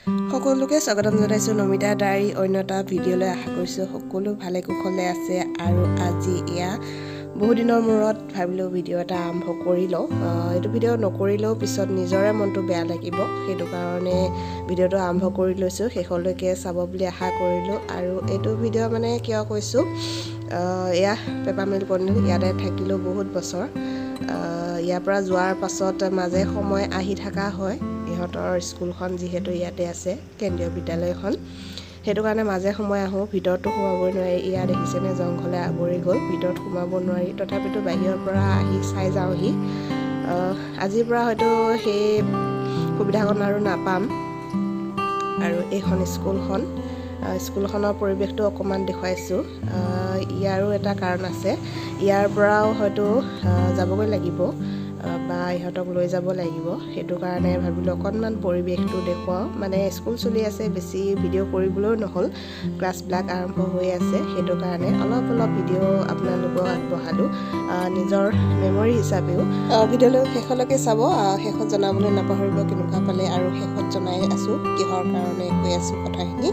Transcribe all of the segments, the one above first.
সকলোকে স্বাগতম জনাইছো নমিতা ডায়েৰী অন্যটা ভিডিঅ'লৈ আশা কৰিছো সকলো ভালে কুশলে আছে আৰু আজি এয়া বহু দিনৰ মূৰত ভাবিলো ভিডিঅ' এটা আৰম্ভ কৰি লও এইটো ভিডিঅ' নকৰিলেও পিছত নিজৰে মনটো বেয়া লাগিব সেইটো কাৰণে ভিডিঅ'টো আৰম্ভ কৰি লৈছো শেষলৈকে চাব বুলি আশা কৰিলো আৰু এইটো ভিডিঅ' মানে কিয় কৈছো এয়া পেপাৰমিল কৰ্ণেল ইয়াতে থাকিলো বহুত বছৰ ইয়াৰ পৰা যোৱাৰ পাছত মাজে সময় আহি থকা হয় ইহঁতৰ স্কুলখন যিহেতু ইয়াতে আছে কেন্দ্ৰীয় বিদ্যালয়খন সেইটো কাৰণে মাজে সময় আহো ভিতৰতো সোমাবই নোৱাৰি ইয়া দেখিছেনে জংঘলে আৱৰি গ'ল ভিতৰত সোমাব নোৱাৰি তথাপিতো বাহিৰৰ পৰা আহি চাই যাওঁহি আজিৰ পৰা হয়তো সেই সুবিধাকণ আৰু নাপাম আৰু এইখন স্কুলখনৰ পৰিৱেশটো অকমান দেখুৱাইছো ইয়াৰো এটা কাৰণ আছে ইয়াৰ পৰাও হয়তো যাবগৈ লাগিব বা ইহঁতক লৈ যাব লাগিব সেইটো কাৰণে ভাবিলো অকনমান পৰিৱেশটো দেখুৱাও মানে স্কুল চলি আছে বেছি ভিডিঅ' কৰিবলৈ নহল ক্লাছবিলাক আৰম্ভ হৈ আছে সেইটো কাৰণে অলপ ভিডিঅ' আপোনালোকক আগবঢ়ালো নিজৰ মেমৰি হিচাপেও ভিডিঅ'লৈ শেষলৈকে চাব শেষত জনাবলৈ নাপাহৰিব কেনেকুৱা পালে আৰু শেষত জনাই আছো কিহৰ কাৰণে কৈ আছো কথাখিনি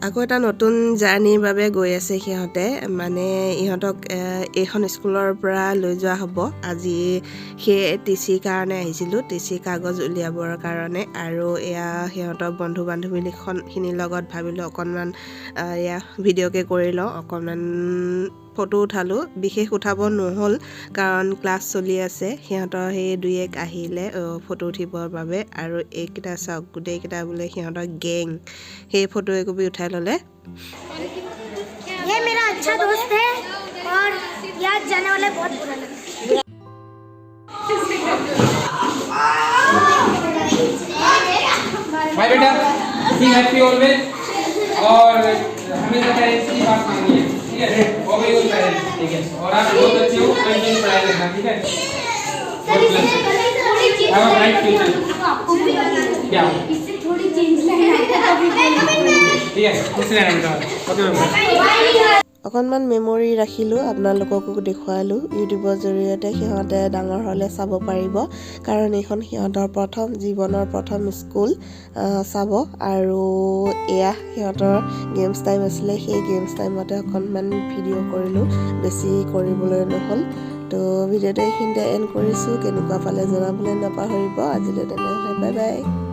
আকৌ এটা নতুন জাৰ্নিৰ বাবে গৈ আছে সিহঁতে মানে ইহঁতক এইখন স্কুলৰ পৰা লৈ যোৱা হ'ব আজি সেই টিচি কাৰণে আহিছিলো টিচি কাগজ উলিয়াবৰ কাৰণে আৰু এয়া সিহঁতৰ বন্ধু বান্ধৱীখিনিৰ লগত ভাবিলো অকনমান এয়া ভিডিঅ'কে কৰি লওঁ অকনমান ফটো উঠালো বিশেষ উঠাব নহ'ল কাৰণ ক্লাছ চলি আছে সিহঁতৰ সেই দুই এক আহিলে ফটো উঠিবৰ বাবে আৰু এইকেইটা চাওক গোটেইকেইটা বোলে সিহঁতৰ গেং সেই ফটো একপি উঠাই ল'লে ये मेरा अच्छा दोस्त है और याद जाने वाला बहुत बुरा लगा भाई बेटा बी हैप्पी ऑलवेज और हमेशा पेरेंट्स की बात मानिए ठीक है वो भी यूज करें ठीक है और आप बहुत अच्छे हो कंटिन्यू पढ़ाई करना ठीक है हैव अ ब्राइट फ्यूचर क्या इससे थोड़ी चेंज लगेगा ठीक है खुश रहना बेटा ओके অকনমান মেমৰি ৰাখিলো আপোনালোককো দেখুৱালো ইউটিউবৰ জৰিয়তে সিহঁতে ডাঙৰ হ'লে চাব পাৰিব কাৰণ এইখন সিহঁতৰ জীৱনৰ প্ৰথম স্কুল চাব আৰু এয়া সিহঁতৰ গেমছ টাইম আছিলে সেই গেমছ টাইমতে অকনমান ভিডিঅ' কৰিলো বেছি কৰিবলৈ নহ'ল তো ভিডিঅ'টো এইখিনিতে এণ্ড কৰিছো কেনেকুৱা পালে জনাবলৈ নাপাহৰিব আজিলৈ তেনেহ'লে বাই বাই